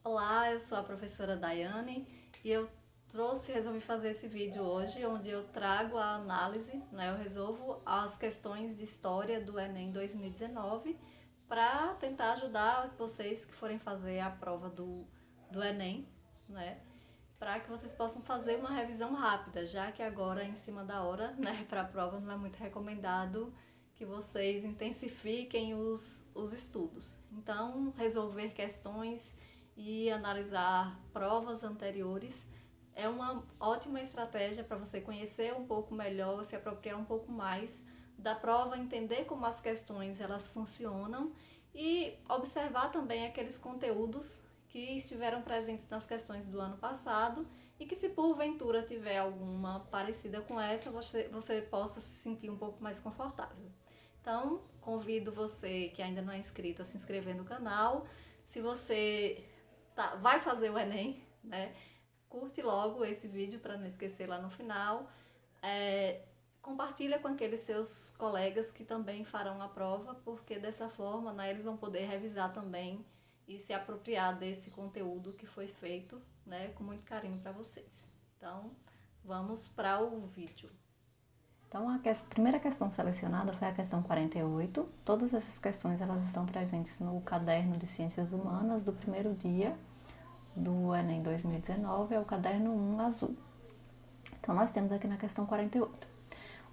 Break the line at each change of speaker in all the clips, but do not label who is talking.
Olá, eu sou a professora Daiane e eu resolvi fazer esse vídeo hoje, onde eu trago a análise, eu resolvo as questões de história do Enem 2019 para tentar ajudar vocês que forem fazer a prova do Enem, para que vocês possam fazer uma revisão rápida, já que agora, em cima da hora, para a prova não é muito recomendado que vocês intensifiquem os estudos. Então, resolver questões e analisar provas anteriores é uma ótima estratégia para você conhecer um pouco melhor, se apropriar um pouco mais da prova, entender como as questões elas funcionam e observar também aqueles conteúdos que estiveram presentes nas questões do ano passado e que, se porventura tiver alguma parecida com essa, você possa se sentir um pouco mais confortável. Então, convido você que ainda não é inscrito a se inscrever no canal. Se você vai fazer o Enem, curte logo esse vídeo para não esquecer lá no final. Compartilha com aqueles seus colegas que também farão a prova, porque dessa forma eles vão poder revisar também e se apropriar desse conteúdo que foi feito com muito carinho para vocês. Então, vamos para o vídeo.
Então, a primeira questão selecionada foi a questão 48. Todas essas questões elas estão presentes no caderno de Ciências Humanas do primeiro dia do Enem 2019, é o caderno 1 azul. Então, nós temos aqui na questão 48.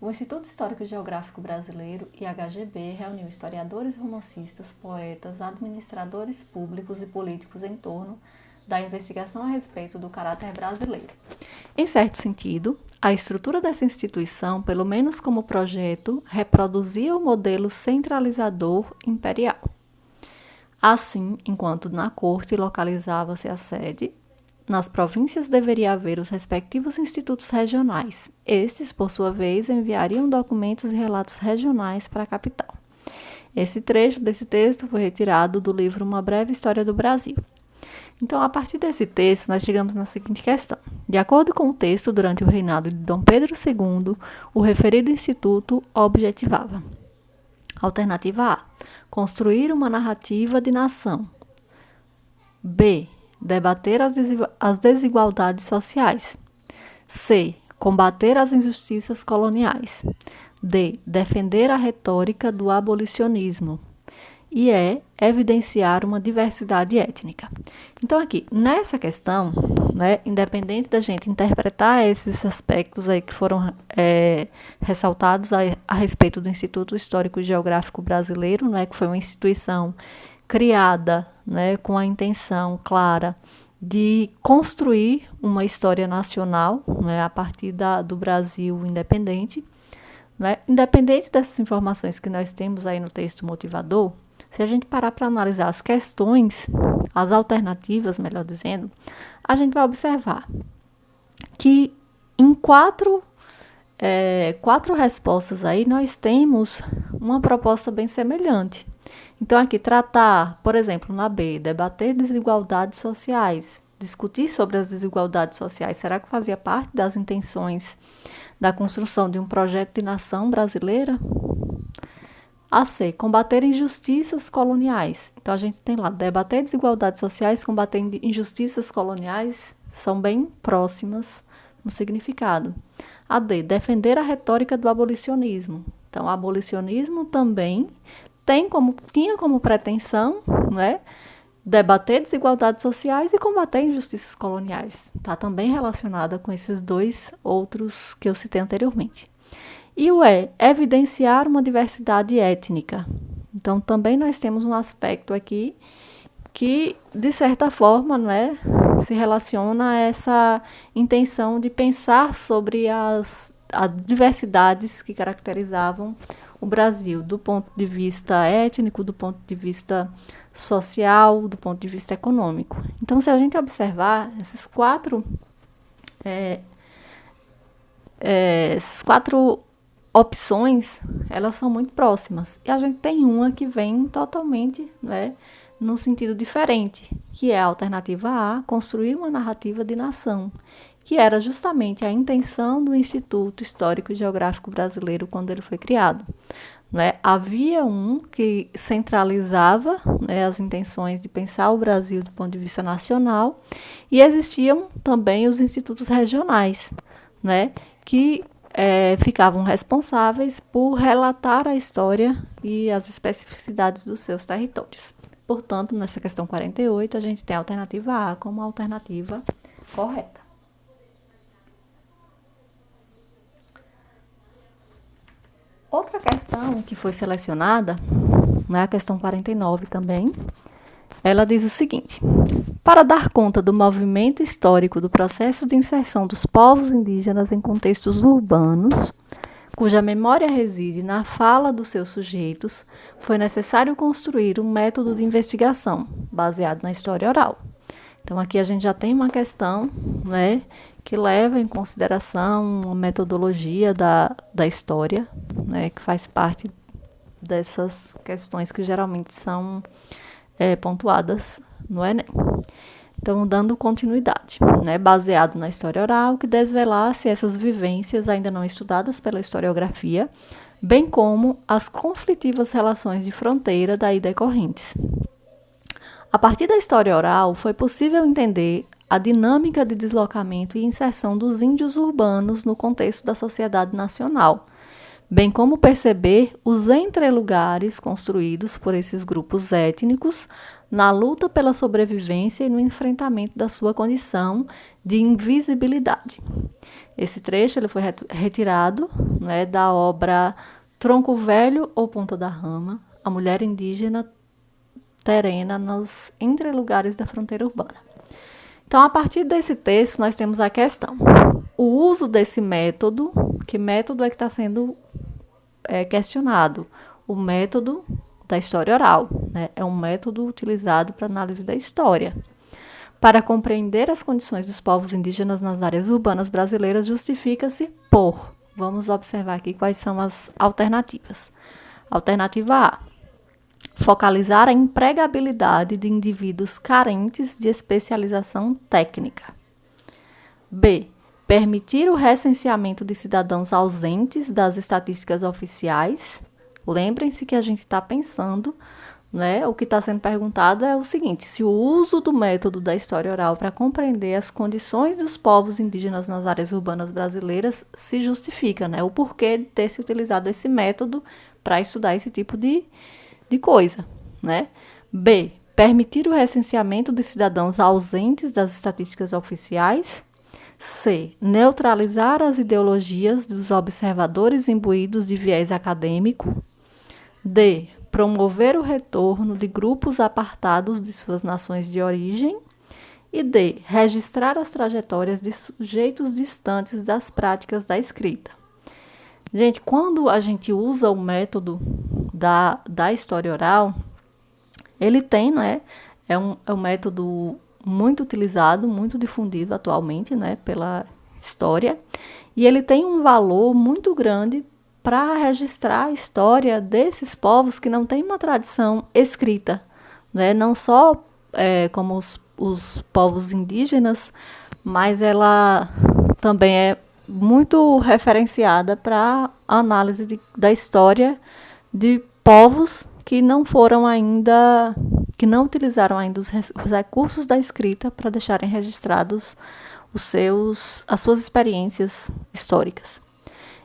O Instituto Histórico e Geográfico Brasileiro, IHGB, reuniu historiadores, romancistas, poetas, administradores públicos e políticos em torno da investigação a respeito do caráter brasileiro. Em certo sentido, a estrutura dessa instituição, pelo menos como projeto, reproduzia o modelo centralizador imperial. Assim, enquanto na corte localizava-se a sede, nas províncias deveria haver os respectivos institutos regionais. Estes, por sua vez, enviariam documentos e relatos regionais para a capital. Esse trecho desse texto foi retirado do livro Uma Breve História do Brasil. Então, a partir desse texto, nós chegamos na seguinte questão. De acordo com o texto, durante o reinado de Dom Pedro II, o referido instituto objetivava: alternativa A, construir uma narrativa de nação. B, debater as desigualdades sociais. C, combater as injustiças coloniais. D, defender a retórica do abolicionismo. E evidenciar uma diversidade étnica. Então, aqui, nessa questão, independente da gente interpretar esses aspectos aí que foram ressaltados a respeito do Instituto Histórico e Geográfico Brasileiro, que foi uma instituição criada com a intenção clara de construir uma história nacional a partir do Brasil independente. Independente dessas informações que nós temos aí no texto motivador, se a gente parar para analisar as questões, as alternativas, melhor dizendo, a gente vai observar que em quatro respostas aí nós temos uma proposta bem semelhante. Então, aqui, tratar, por exemplo, na B, debater desigualdades sociais, discutir sobre as desigualdades sociais, será que fazia parte das intenções da construção de um projeto de nação brasileira? A C, combater injustiças coloniais. Então, a gente tem lá, debater desigualdades sociais, combater injustiças coloniais, são bem próximas no significado. A D, defender a retórica do abolicionismo. Então, o abolicionismo também tinha como pretensão, debater desigualdades sociais e combater injustiças coloniais. Está também relacionada com esses dois outros que eu citei anteriormente. E o evidenciar uma diversidade étnica. Então, também nós temos um aspecto aqui que, de certa forma, se relaciona a essa intenção de pensar sobre as diversidades que caracterizavam o Brasil, do ponto de vista étnico, do ponto de vista social, do ponto de vista econômico. Então, se a gente observar essas quatro opções, elas são muito próximas. E a gente tem uma que vem totalmente num sentido diferente, que é a alternativa A, construir uma narrativa de nação, que era justamente a intenção do Instituto Histórico e Geográfico Brasileiro quando ele foi criado. né? Havia um que centralizava, né, as intenções de pensar o Brasil do ponto de vista nacional, e existiam também os institutos regionais, né, que ficavam responsáveis por relatar a história e as especificidades dos seus territórios. Portanto, nessa questão 48, a gente tem a alternativa A como a alternativa correta. Outra questão que foi selecionada, né, a questão 49 também, ela diz o seguinte: para dar conta do movimento histórico do processo de inserção dos povos indígenas em contextos urbanos, cuja memória reside na fala dos seus sujeitos, foi necessário construir um método de investigação baseado na história oral. Então, aqui a gente já tem uma questão, né, que leva em consideração uma metodologia da história, né, que faz parte dessas questões que geralmente são pontuadas no Enem. Então, dando continuidade, né, baseado na história oral, que desvelasse essas vivências ainda não estudadas pela historiografia, bem como as conflitivas relações de fronteira daí decorrentes. A partir da história oral, foi possível entender a dinâmica de deslocamento e inserção dos índios urbanos no contexto da sociedade nacional, bem como perceber os entrelugares construídos por esses grupos étnicos na luta pela sobrevivência e no enfrentamento da sua condição de invisibilidade. Esse trecho ele foi retirado, né, da obra Tronco Velho ou Ponta da Rama, a mulher indígena terena nos entrelugares da fronteira urbana. Então, a partir desse texto, nós temos a questão. O uso desse método, que método é que está sendo questionado? O método da história oral, né? É um método utilizado para análise da história. Para compreender as condições dos povos indígenas nas áreas urbanas brasileiras, justifica-se por... Vamos observar aqui quais são as alternativas. Alternativa A: focalizar a empregabilidade de indivíduos carentes de especialização técnica. B: permitir o recenseamento de cidadãos ausentes das estatísticas oficiais. Lembrem-se que a gente está pensando, né? O que está sendo perguntado é o seguinte: se o uso do método da história oral para compreender as condições dos povos indígenas nas áreas urbanas brasileiras se justifica, né? O porquê de ter se utilizado esse método para estudar esse tipo de coisa, né? B: permitir o recenseamento de cidadãos ausentes das estatísticas oficiais. C: neutralizar as ideologias dos observadores imbuídos de viés acadêmico. D: promover o retorno de grupos apartados de suas nações de origem. E D: registrar as trajetórias de sujeitos distantes das práticas da escrita. Gente, quando a gente usa o método da história oral, ele tem, né, é um método muito utilizado, muito difundido atualmente, né, pela história, e ele tem um valor muito grande para registrar a história desses povos que não têm uma tradição escrita, né, não só como os povos indígenas, mas ela também é muito referenciada para a análise da história de povos que não foram ainda, que não utilizaram ainda os recursos da escrita para deixarem registrados as suas experiências históricas.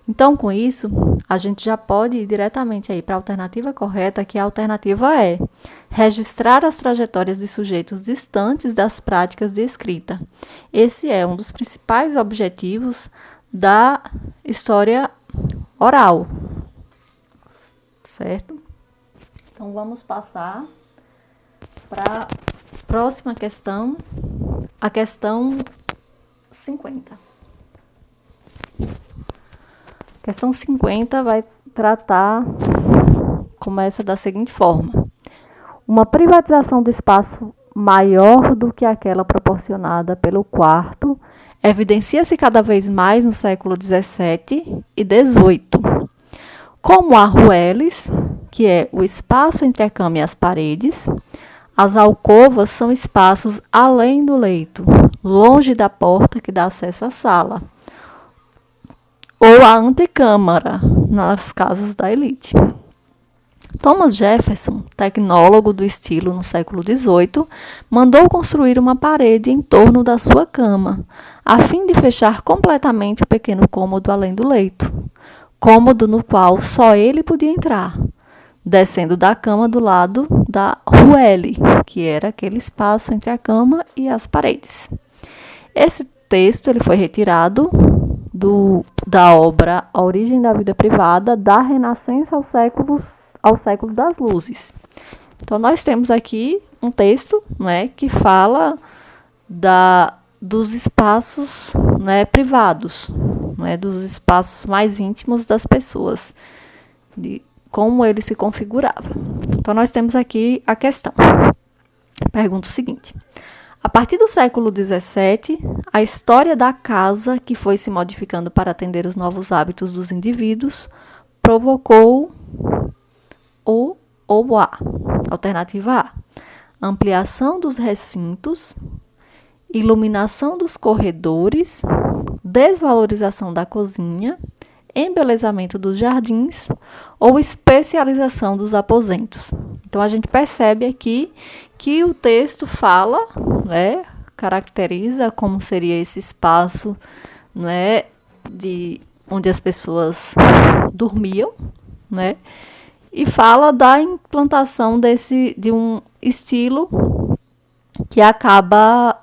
Então, com isso, a gente já pode ir diretamente aí para a alternativa correta, que a alternativa é registrar as trajetórias de sujeitos distantes das práticas de escrita. Esse é um dos principais objetivos da história oral, certo? Então, vamos passar para a próxima questão, a questão 50. A questão 50 vai tratar, começa da seguinte forma: uma privatização do espaço maior do que aquela proporcionada pelo quarto evidencia-se cada vez mais no século XVII e XVIII. Como arrueles, que é o espaço entre a cama e as paredes, as alcovas são espaços além do leito, longe da porta que dá acesso à sala, ou a antecâmara nas casas da elite. Thomas Jefferson, tecnólogo do estilo no século XVIII, mandou construir uma parede em torno da sua cama, a fim de fechar completamente o pequeno cômodo além do leito, cômodo no qual só ele podia entrar, descendo da cama do lado da ruelle, que era aquele espaço entre a cama e as paredes. Esse texto ele foi retirado da obra A Origem da Vida Privada, da Renascença ao século das Luzes. Então, nós temos aqui um texto, né, que fala dos espaços, né, privados, né, dos espaços mais íntimos das pessoas, de como ele se configurava. Então, nós temos aqui a questão. Pergunta o seguinte: a partir do século XVII, a história da casa, que foi se modificando para atender os novos hábitos dos indivíduos, provocou a alternativa A, ampliação dos recintos, iluminação dos corredores, desvalorização da cozinha, embelezamento dos jardins ou especialização dos aposentos. Então, a gente percebe aqui que o texto fala, né, caracteriza como seria esse espaço, né, onde as pessoas dormiam, né, e fala da implantação de um estilo que acaba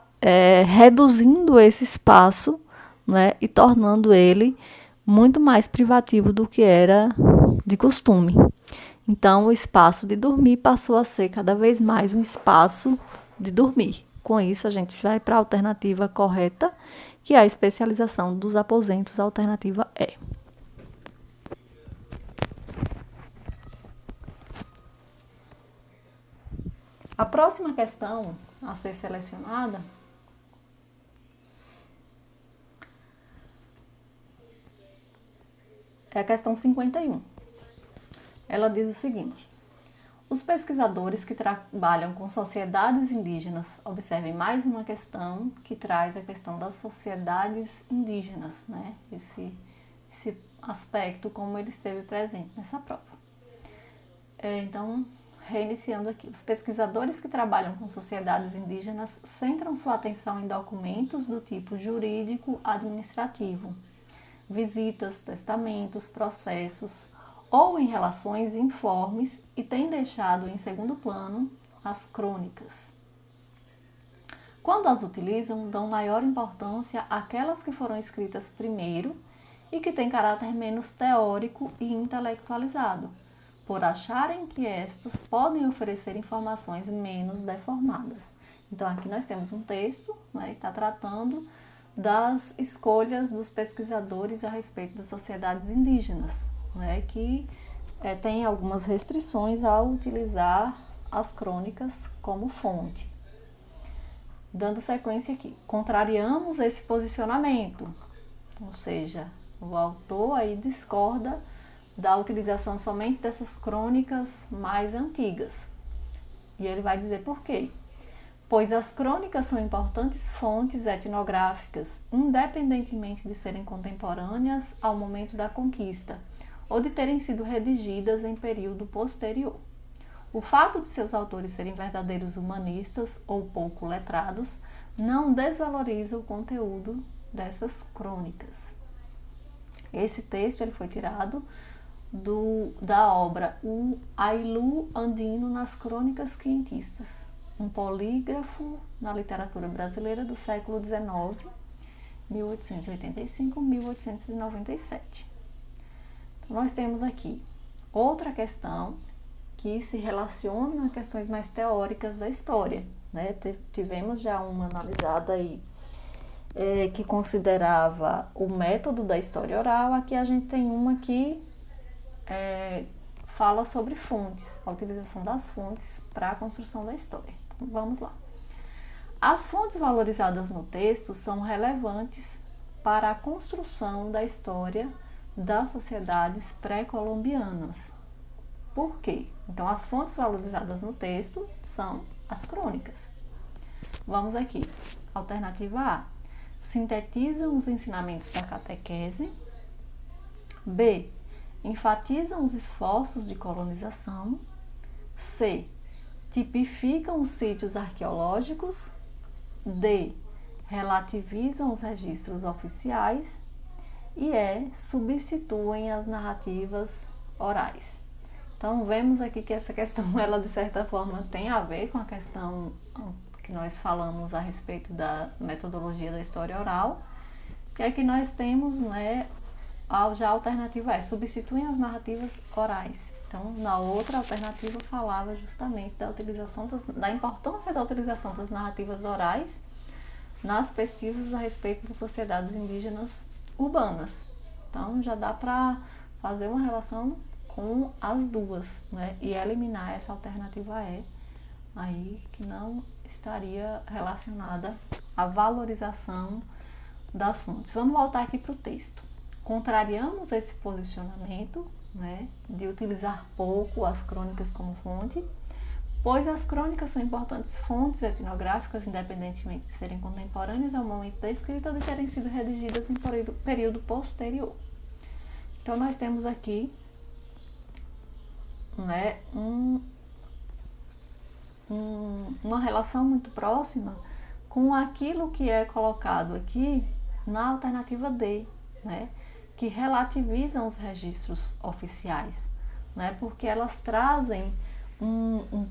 reduzindo esse espaço, né, e tornando ele muito mais privativo do que era de costume. Então, o espaço de dormir passou a ser cada vez mais um espaço de dormir. Com isso, a gente vai para a alternativa correta, que é a especialização dos aposentos, a alternativa E. A próxima questão a ser selecionada é a questão 51. Ela diz o seguinte: os pesquisadores que trabalham com sociedades indígenas, observem mais uma questão que traz a questão das sociedades indígenas, né? Esse aspecto, como ele esteve presente nessa prova. Então, reiniciando aqui. Os pesquisadores que trabalham com sociedades indígenas centram sua atenção em documentos do tipo jurídico administrativo, visitas, testamentos, processos ou em relações informes e têm deixado em segundo plano as crônicas. Quando as utilizam, dão maior importância àquelas que foram escritas primeiro e que têm caráter menos teórico e intelectualizado, por acharem que estas podem oferecer informações menos deformadas. Então, aqui nós temos um texto, né, que está tratando das escolhas dos pesquisadores a respeito das sociedades indígenas, né, que tem algumas restrições ao utilizar as crônicas como fonte. Dando sequência aqui, contrariamos esse posicionamento, ou seja, o autor aí discorda da utilização somente dessas crônicas mais antigas. E ele vai dizer por quê. Pois as crônicas são importantes fontes etnográficas, independentemente de serem contemporâneas ao momento da conquista, ou de terem sido redigidas em período posterior. O fato de seus autores serem verdadeiros humanistas ou pouco letrados não desvaloriza o conteúdo dessas crônicas. Esse texto ele foi tirado da obra O Ailu Andino nas Crônicas Quentistas, um polígrafo na literatura brasileira do século XIX, 1885-1897. Então, nós temos aqui outra questão que se relaciona a questões mais teóricas da história, né? Tivemos já uma analisada aí que considerava o método da história oral. Aqui a gente tem uma que fala sobre fontes, a utilização das fontes para a construção da história. Então, vamos lá. As fontes valorizadas no texto são relevantes para a construção da história das sociedades pré-colombianas. Por quê? Então, as fontes valorizadas no texto são as crônicas. Vamos aqui. Alternativa A. Sintetizam os ensinamentos da catequese. B. enfatizam os esforços de colonização. C. Tipificam os sítios arqueológicos. D. Relativizam os registros oficiais. E E. Substituem as narrativas orais. Então, vemos aqui que essa questão, ela de certa forma tem a ver com a questão que nós falamos a respeito da metodologia da história oral. E aqui nós temos, né, já a alternativa é substituem as narrativas orais. Então, na outra alternativa falava justamente da importância da utilização das narrativas orais nas pesquisas a respeito das sociedades indígenas urbanas. Então, já dá para fazer uma relação com as duas, né, e eliminar essa alternativa E, aí que não estaria relacionada à valorização das fontes. Vamos voltar aqui para o texto. Contrariamos esse posicionamento, né, de utilizar pouco as crônicas como fonte, pois as crônicas são importantes fontes etnográficas, independentemente de serem contemporâneas ao momento da escrita ou de terem sido redigidas em período posterior. Então, nós temos aqui, né, uma relação muito próxima com aquilo que é colocado aqui na alternativa D, né, que relativizam os registros oficiais, né, porque elas trazem um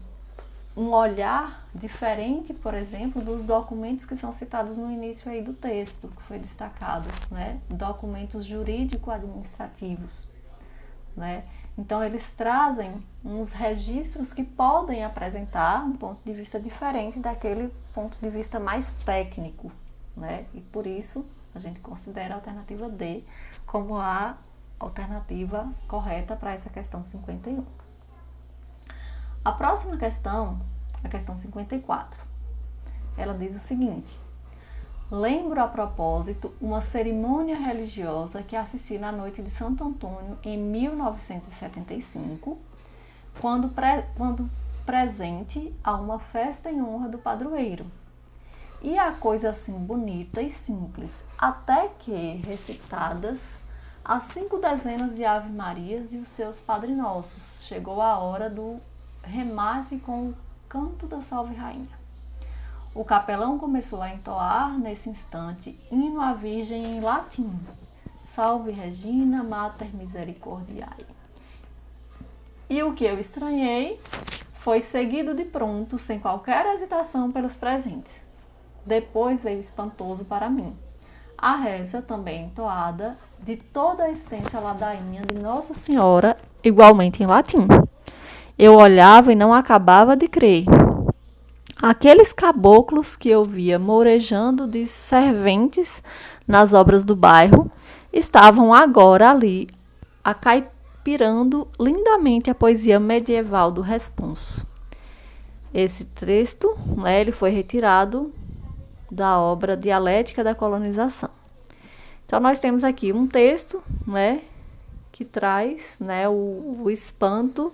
olhar diferente, por exemplo, dos documentos que são citados no início aí do texto, que foi destacado, né, documentos jurídico-administrativos, né. Então, eles trazem uns registros que podem apresentar um ponto de vista diferente daquele ponto de vista mais técnico, né? E por isso, a gente considera a alternativa D como a alternativa correta para essa questão 51. A próxima questão, a questão 54, ela diz o seguinte: lembro a propósito uma cerimônia religiosa que assisti na noite de Santo Antônio em 1975, quando presente a uma festa em honra do padroeiro. E a coisa assim bonita e simples, até que recitadas as 5 dezenas de Ave Marias e os seus Padre Nossos, chegou a hora do remate com o canto da Salve Rainha. O capelão começou a entoar, nesse instante, hino à Virgem em latim. Salve Regina, Mater Misericordiae. E o que eu estranhei foi seguido de pronto, sem qualquer hesitação pelos presentes. Depois veio espantoso para mim a reza, também entoada, de toda a extensa ladainha de Nossa Senhora, igualmente em latim. Eu olhava e não acabava de crer. Aqueles caboclos que eu via morejando de serventes nas obras do bairro estavam agora ali acaipirando lindamente a poesia medieval do responso. Esse texto, né, ele foi retirado da obra Dialética da Colonização. Então, nós temos aqui um texto, né, que traz, né, o espanto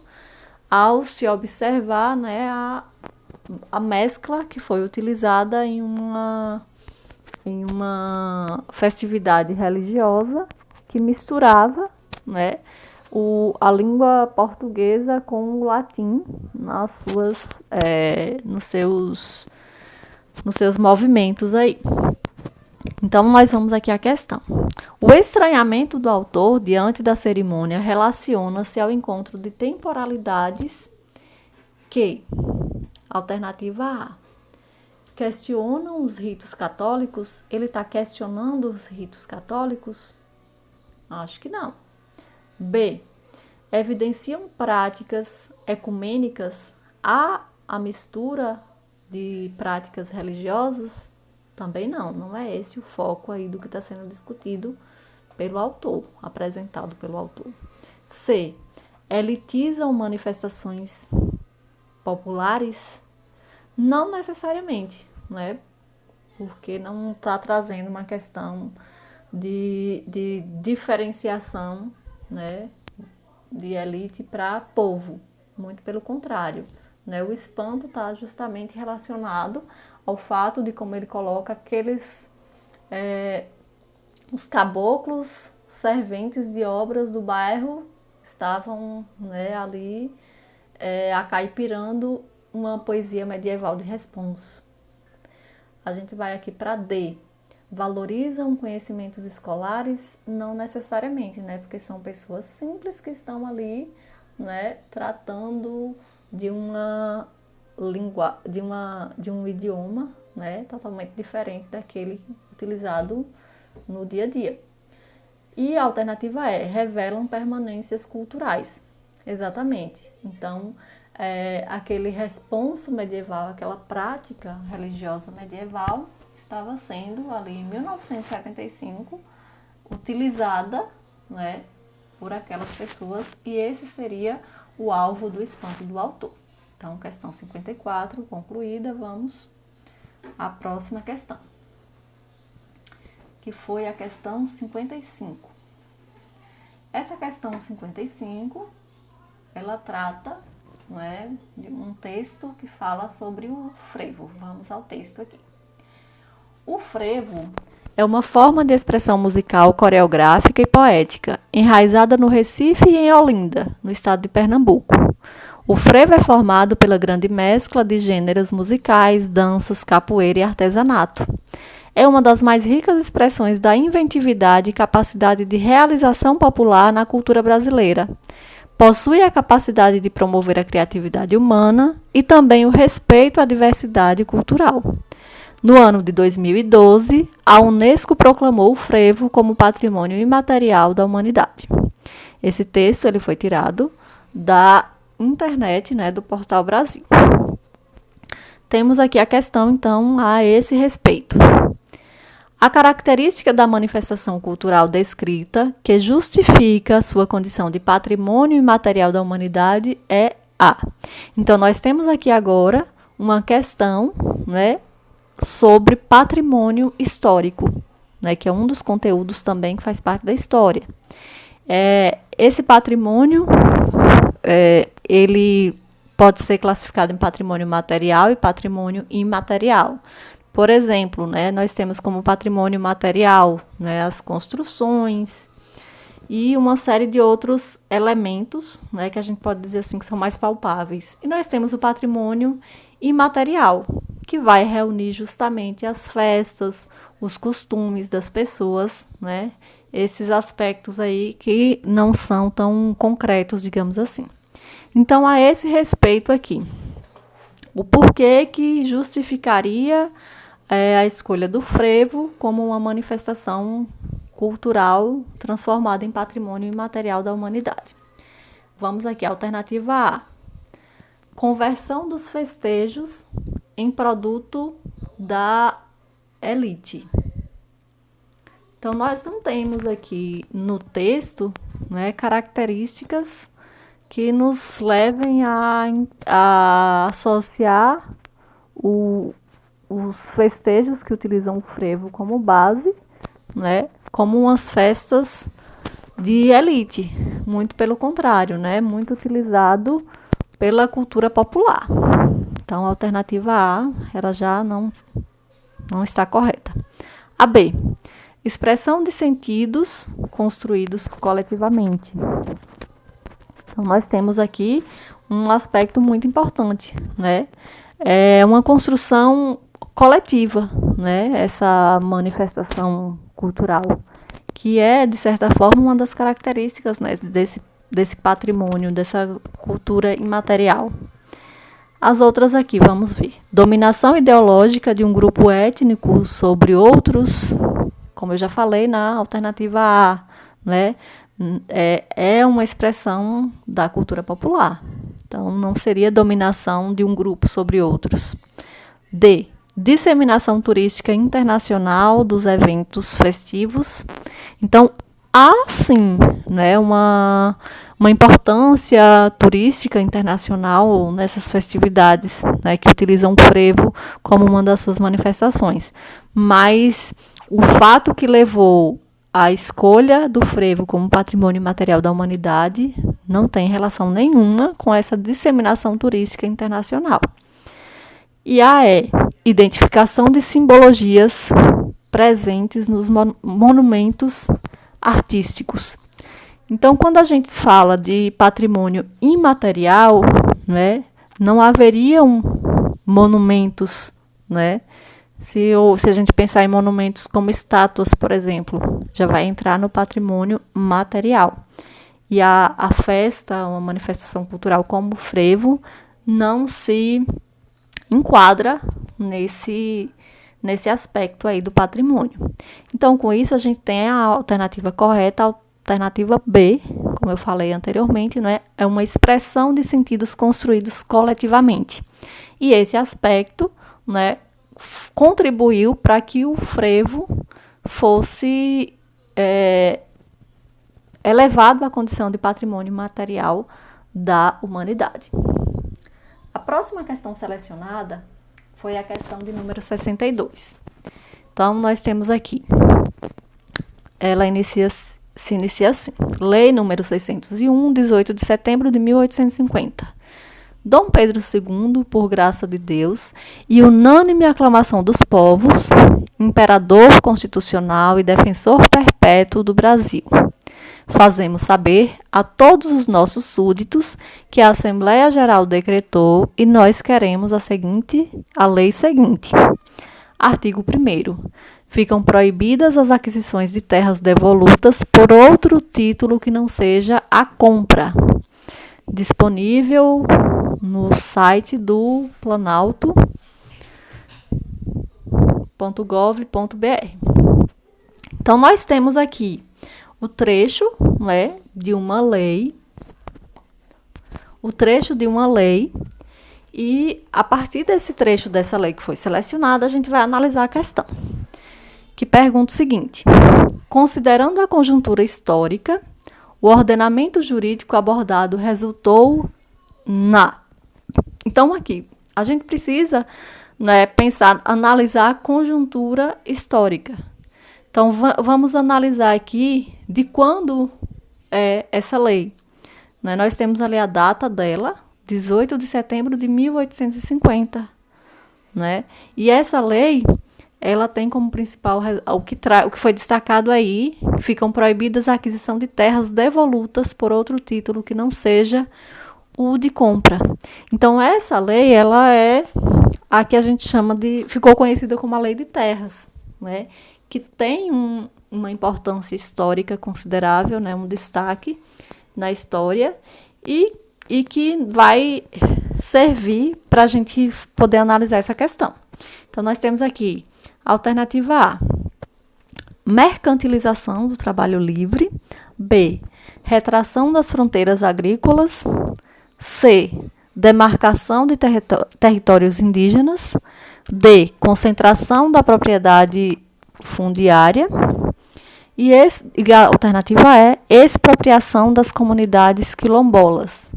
ao se observar, né, a mescla que foi utilizada em uma festividade religiosa que misturava, né, a língua portuguesa com o latim nos seus movimentos aí. Então, nós vamos aqui à questão. O estranhamento do autor diante da cerimônia relaciona-se ao encontro de temporalidades que, alternativa A, questionam os ritos católicos. Ele está questionando os ritos católicos? Acho que não. B, evidenciam práticas ecumênicas a mistura de práticas religiosas? Também não, não é esse o foco aí do que está sendo discutido pelo autor, apresentado pelo autor. C, elitizam manifestações populares? Não necessariamente, né? Porque não está trazendo uma questão de diferenciação, né, de elite para povo, muito pelo contrário, né? O espanto está justamente relacionado ao fato de como ele coloca os caboclos serventes de obras do bairro estavam, né, ali acaipirando uma poesia medieval de responso. A gente vai aqui para D. Valorizam conhecimentos escolares? Não necessariamente, né? Porque são pessoas simples que estão ali, né, tratando de uma língua, de um idioma, né, totalmente diferente daquele utilizado no dia a dia. E a alternativa é, revelam permanências culturais. Exatamente. Então, aquele responso medieval, aquela prática religiosa medieval, estava sendo ali em 1975 utilizada, né, por aquelas pessoas, e esse seria o alvo do espanto do autor. Então, questão 54 concluída, vamos à próxima questão, que foi a questão 55. Essa questão 55, ela trata, não é, de um texto que fala sobre o frevo. Vamos ao texto aqui. O frevo é uma forma de expressão musical, coreográfica e poética, enraizada no Recife e em Olinda, no estado de Pernambuco. O frevo é formado pela grande mescla de gêneros musicais, danças, capoeira e artesanato. É uma das mais ricas expressões da inventividade e capacidade de realização popular na cultura brasileira. Possui a capacidade de promover a criatividade humana e também o respeito à diversidade cultural. No ano de 2012, a Unesco proclamou o frevo como patrimônio imaterial da humanidade. Esse texto ele foi tirado da internet, né, do Portal Brasil. Temos aqui a questão, então, a esse respeito. A característica da manifestação cultural descrita, que justifica sua condição de patrimônio imaterial da humanidade, é a. Então, nós temos aqui agora uma questão, né, sobre patrimônio histórico, né, que é um dos conteúdos também que faz parte da história. Esse patrimônio, ele pode ser classificado em patrimônio material e patrimônio imaterial. Por exemplo, né, nós temos como patrimônio material, né, as construções e uma série de outros elementos, né, que a gente pode dizer assim que são mais palpáveis. E nós temos o patrimônio imaterial, que vai reunir justamente as festas, os costumes das pessoas, né, esses aspectos aí que não são tão concretos, digamos assim. Então, a esse respeito aqui, o porquê que justificaria a escolha do frevo como uma manifestação cultural transformada em patrimônio imaterial da humanidade. Vamos aqui, alternativa A. Conversão dos festejos em produto da elite. Então, nós não temos aqui no texto, né, características que nos levem a associar os festejos que utilizam o frevo como base, né, como umas festas de elite. Muito pelo contrário, né, muito utilizado pela cultura popular. Então, a alternativa A, ela já não está correta. A B. Expressão de sentidos construídos coletivamente. Então, nós temos aqui um aspecto muito importante, né? É uma construção coletiva, né? Essa manifestação cultural, que é, de certa forma, uma das características, né, desse patrimônio, dessa cultura imaterial. As outras aqui, vamos ver. Dominação ideológica de um grupo étnico sobre outros, como eu já falei na alternativa A, né? É uma expressão da cultura popular. Então, não seria dominação de um grupo sobre outros. D. Disseminação turística internacional dos eventos festivos. Então, há sim, né, uma importância turística internacional nessas festividades, né, que utilizam o frevo como uma das suas manifestações. Mas o fato que levou à escolha do frevo como patrimônio material da humanidade não tem relação nenhuma com essa disseminação turística internacional. E A é identificação de simbologias presentes nos monumentos artísticos. Então, quando a gente fala de patrimônio imaterial, né, não haveriam monumentos, né? Se a gente pensar em monumentos como estátuas, por exemplo, já vai entrar no patrimônio material. E a festa, uma manifestação cultural como o frevo, não se enquadra nesse aspecto aí do patrimônio. Então, com isso, a gente tem a alternativa correta, a alternativa B, como eu falei anteriormente, né, é uma expressão de sentidos construídos coletivamente. E esse aspecto, né, contribuiu para que o frevo fosse elevado à condição de patrimônio material da humanidade. A próxima questão selecionada foi a questão de número 62. Então, nós temos aqui, ela se inicia assim. Lei número 601, 18 de setembro de 1850. Dom Pedro II, por graça de Deus e unânime aclamação dos povos, imperador constitucional e defensor perpétuo do Brasil, fazemos saber a todos os nossos súditos que a Assembleia Geral decretou e nós queremos a lei seguinte. Artigo 1º. Ficam proibidas as aquisições de terras devolutas por outro título que não seja a compra. Disponível no site do planalto.gov.br. Então, nós temos aqui o trecho, né, de uma lei, e a partir desse trecho dessa lei que foi selecionada, a gente vai analisar a questão, que pergunta o seguinte: considerando a conjuntura histórica, o ordenamento jurídico abordado resultou na... Então, aqui, a gente precisa, né, analisar a conjuntura histórica. Então, vamos analisar aqui de quando é essa lei. Né? Nós temos ali a data dela, 18 de setembro de 1850. Né? E essa lei, ela tem como principal, o que foi destacado aí, ficam proibidas a aquisição de terras devolutas por outro título que não seja o de compra. Então, essa lei, ela é a que a gente chama ficou conhecida como a Lei de Terras, né? Que tem uma importância histórica considerável, né? Um destaque na história e que vai servir para a gente poder analisar essa questão. Então, nós temos aqui a alternativa A, mercantilização do trabalho livre. B, retração das fronteiras agrícolas. C, demarcação de territórios indígenas. D, concentração da propriedade fundiária. E a alternativa é expropriação das comunidades quilombolas.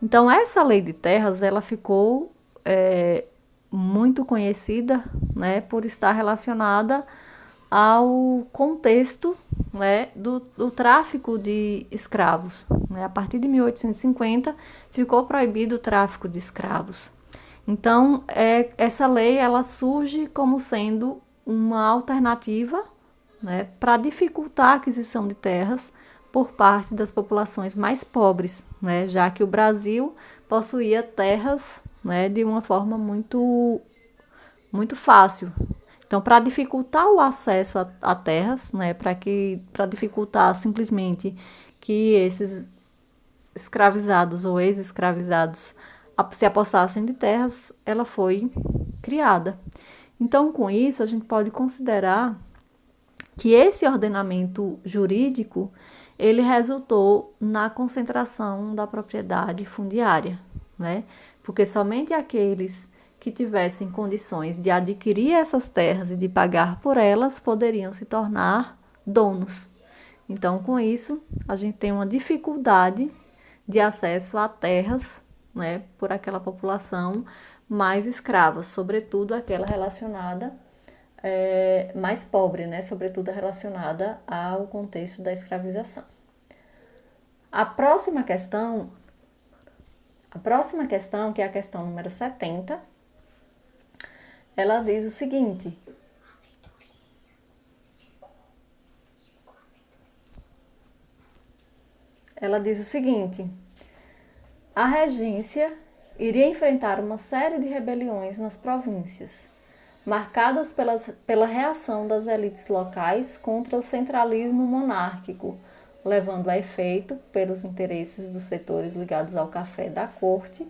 Então, essa lei de terras, ela ficou muito conhecida, né, por estar relacionada ao contexto, né, do tráfico de escravos. Né? A partir de 1850, ficou proibido o tráfico de escravos. Então, essa lei ela surge como sendo uma alternativa, né, para dificultar a aquisição de terras por parte das populações mais pobres, né, já que o Brasil possuía terras, né, de uma forma muito, muito fácil. Então, para dificultar o acesso a terras, né, para dificultar simplesmente que esses escravizados ou ex-escravizados se apossassem de terras, ela foi criada. Então, com isso, a gente pode considerar que esse ordenamento jurídico, ele resultou na concentração da propriedade fundiária, né? Porque somente aqueles que tivessem condições de adquirir essas terras e de pagar por elas poderiam se tornar donos. Então, com isso, a gente tem uma dificuldade de acesso a terras, né, por aquela população mais escrava, sobretudo aquela relacionada mais pobre, né? Sobretudo relacionada ao contexto da escravização. A próxima questão, que é a questão número 70, ela diz o seguinte: ela diz o seguinte: a regência iria enfrentar uma série de rebeliões nas províncias, marcadas pela reação das elites locais contra o centralismo monárquico, levando a efeito pelos interesses dos setores ligados ao café da corte,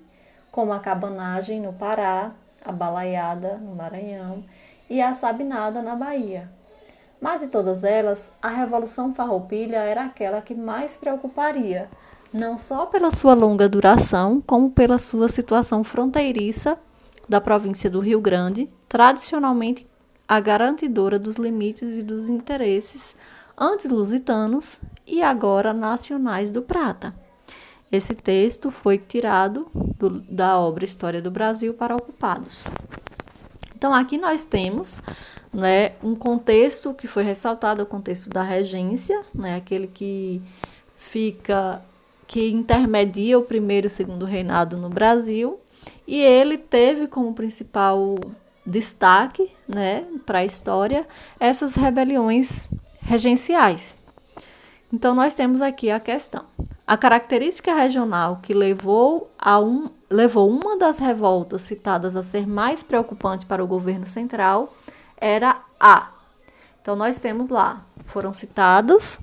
como a cabanagem no Pará, a balaiada no Maranhão e a sabinada na Bahia. Mas de todas elas, a Revolução Farroupilha era aquela que mais preocuparia, não só pela sua longa duração, como pela sua situação fronteiriça da província do Rio Grande, tradicionalmente a garantidora dos limites e dos interesses antes lusitanos e agora nacionais do Prata. Esse texto foi tirado da obra História do Brasil para Ocupados. Então, aqui nós temos, né, um contexto que foi ressaltado, o contexto da regência, né, aquele que intermedia o primeiro e o segundo reinado no Brasil, e ele teve como principal destaque, né, para a história essas rebeliões regenciais. Então, nós temos aqui a questão. A característica regional que levou uma das revoltas citadas a ser mais preocupante para o governo central era a. Então, nós temos lá, foram citadas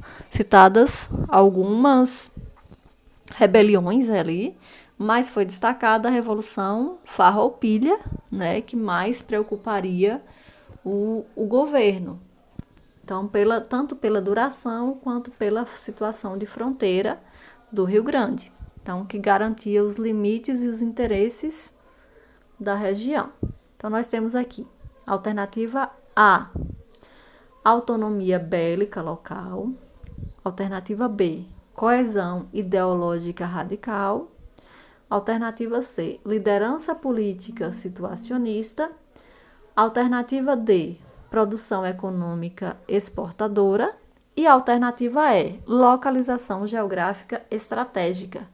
algumas rebeliões ali, mas foi destacada a Revolução Farroupilha, né, que mais preocuparia o governo. Então, tanto pela duração quanto pela situação de fronteira do Rio Grande. Então, que garantia os limites e os interesses da região. Então, nós temos aqui, alternativa A, autonomia bélica local. Alternativa B, coesão ideológica radical. Alternativa C, liderança política situacionista. Alternativa D, produção econômica exportadora. E a alternativa E, localização geográfica estratégica.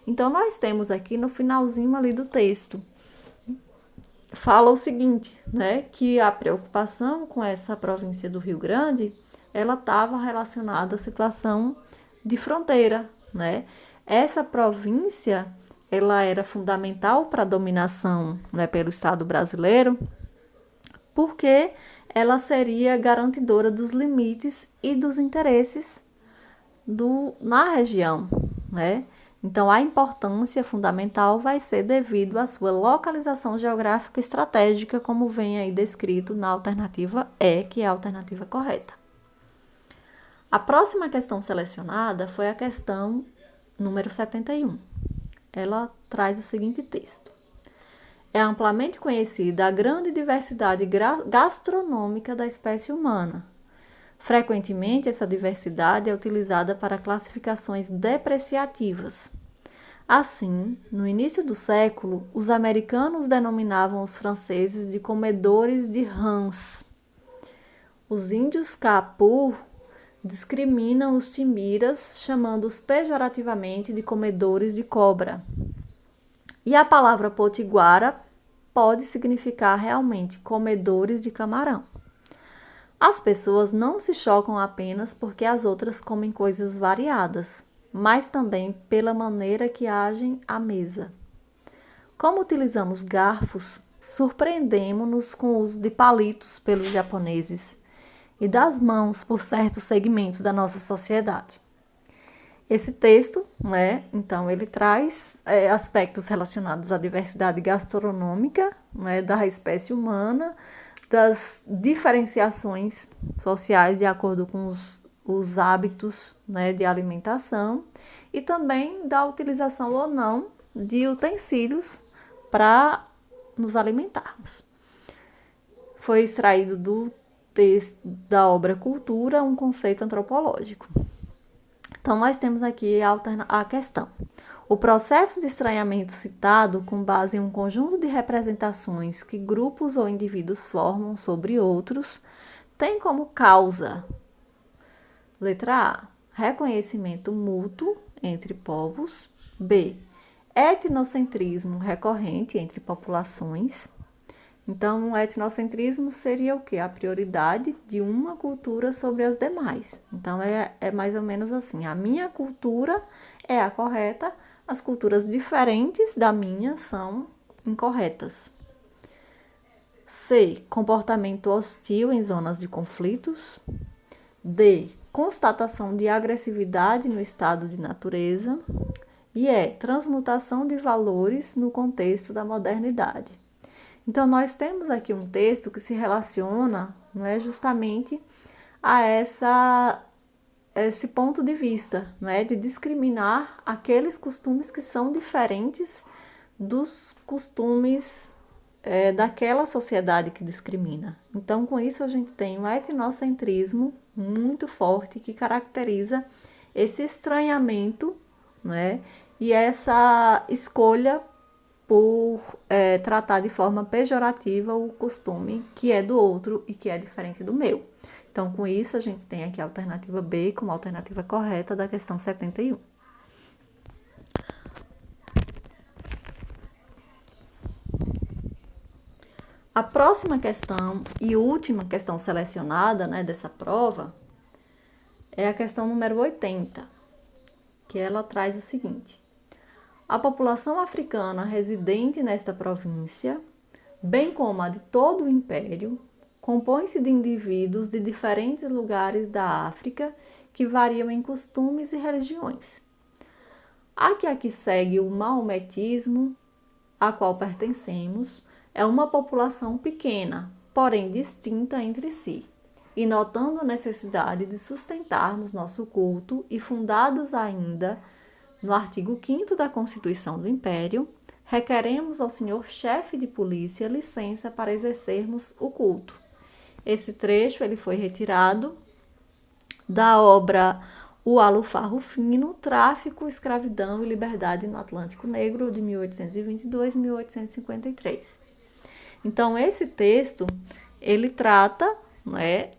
Então, nós temos aqui no finalzinho ali do texto, fala o seguinte, né, que a preocupação com essa província do Rio Grande, ela estava relacionada à situação de fronteira, né? Essa província, ela era fundamental para a dominação, né, pelo Estado brasileiro, porque ela seria garantidora dos limites e dos interesses na região, né? Então, a importância fundamental vai ser devido à sua localização geográfica estratégica, como vem aí descrito na alternativa E, que é a alternativa correta. A próxima questão selecionada foi a questão número 71. Ela traz o seguinte texto. É amplamente conhecida a grande diversidade gastronômica da espécie humana. Frequentemente, essa diversidade é utilizada para classificações depreciativas. Assim, no início do século, os americanos denominavam os franceses de comedores de rãs. Os índios Kaapuu discriminam os timbiras, chamando-os pejorativamente de comedores de cobra. E a palavra potiguara pode significar realmente comedores de camarão. As pessoas não se chocam apenas porque as outras comem coisas variadas, mas também pela maneira que agem à mesa. Como utilizamos garfos, surpreendemo-nos com o uso de palitos pelos japoneses e das mãos por certos segmentos da nossa sociedade. Esse texto, né, então, ele traz aspectos relacionados à diversidade gastronômica, né, da espécie humana, das diferenciações sociais de acordo com os hábitos, né, de alimentação e também da utilização ou não de utensílios para nos alimentarmos. Foi extraído do texto da obra Cultura, um conceito antropológico. Então, nós temos aqui a questão. O processo de estranhamento citado, com base em um conjunto de representações que grupos ou indivíduos formam sobre outros, tem como causa, letra A, reconhecimento mútuo entre povos. B, etnocentrismo recorrente entre populações. Então, o etnocentrismo seria o quê? A prioridade de uma cultura sobre as demais. Então, é mais ou menos assim: a minha cultura é a correta, as culturas diferentes da minha são incorretas. C. Comportamento hostil em zonas de conflitos. D. Constatação de agressividade no estado de natureza. E transmutação de valores no contexto da modernidade. Então, nós temos aqui um texto que se relaciona, não é, justamente a esse ponto de vista, não é, de discriminar aqueles costumes que são diferentes dos costumes daquela sociedade que discrimina. Então, com isso, a gente tem um etnocentrismo muito forte que caracteriza esse estranhamento, não é, e essa escolha por tratar de forma pejorativa o costume que é do outro e que é diferente do meu. Então, com isso, a gente tem aqui a alternativa B como alternativa correta da questão 71. A próxima questão e última questão selecionada, né, dessa prova é a questão número 80, que ela traz o seguinte: a população africana residente nesta província, bem como a de todo o Império, compõe-se de indivíduos de diferentes lugares da África que variam em costumes e religiões. A que aqui segue o maometismo, a qual pertencemos, é uma população pequena, porém distinta entre si, e notando a necessidade de sustentarmos nosso culto e fundados ainda no artigo 5º da Constituição do Império, requeremos ao senhor chefe de polícia licença para exercermos o culto. Esse trecho ele foi retirado da obra O Alufarro Fino, Tráfico, Escravidão e Liberdade no Atlântico Negro, de 1822 e 1853. Então, esse texto, ele trata, né,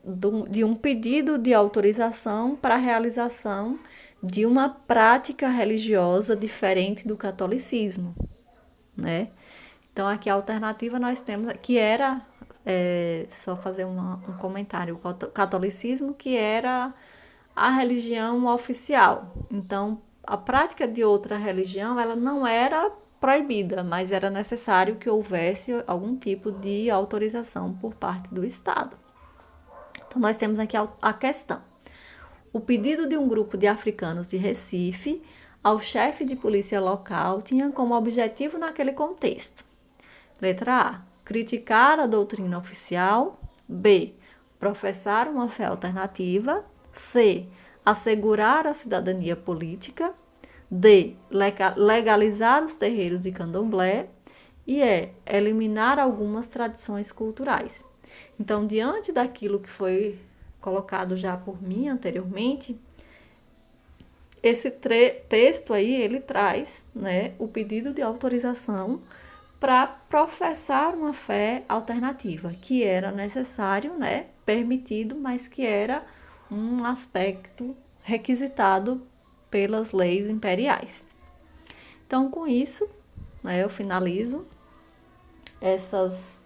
de um pedido de autorização para a realização de uma prática religiosa diferente do catolicismo, né? Então, aqui a alternativa nós temos, que era, só fazer um comentário, o catolicismo, que era a religião oficial. Então, a prática de outra religião, ela não era proibida, mas era necessário que houvesse algum tipo de autorização por parte do Estado. Então, nós temos aqui a questão. O pedido de um grupo de africanos de Recife ao chefe de polícia local tinha como objetivo naquele contexto: letra A, criticar a doutrina oficial. B, professar uma fé alternativa. C, assegurar a cidadania política. D, legalizar os terreiros de candomblé. E eliminar algumas tradições culturais. Então, diante daquilo que foi colocado já por mim anteriormente, esse texto aí, ele traz, né, o pedido de autorização para professar uma fé alternativa, que era necessário, né, permitido, mas que era um aspecto requisitado pelas leis imperiais. Então, com isso, né, eu finalizo essas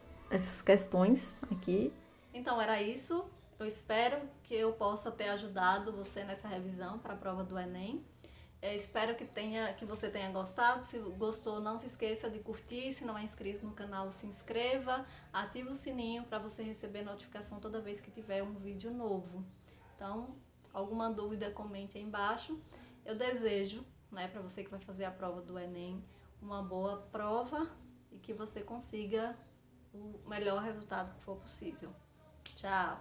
questões aqui.
Então, era isso. Eu espero que eu possa ter ajudado você nessa revisão para a prova do Enem. Espero que você tenha gostado. Se gostou, não se esqueça de curtir. Se não é inscrito no canal, se inscreva. Ative o sininho para você receber notificação toda vez que tiver um vídeo novo. Então, alguma dúvida, comente aí embaixo. Eu desejo, né, para você que vai fazer a prova do Enem, uma boa prova e que você consiga o melhor resultado que for possível. Tchau!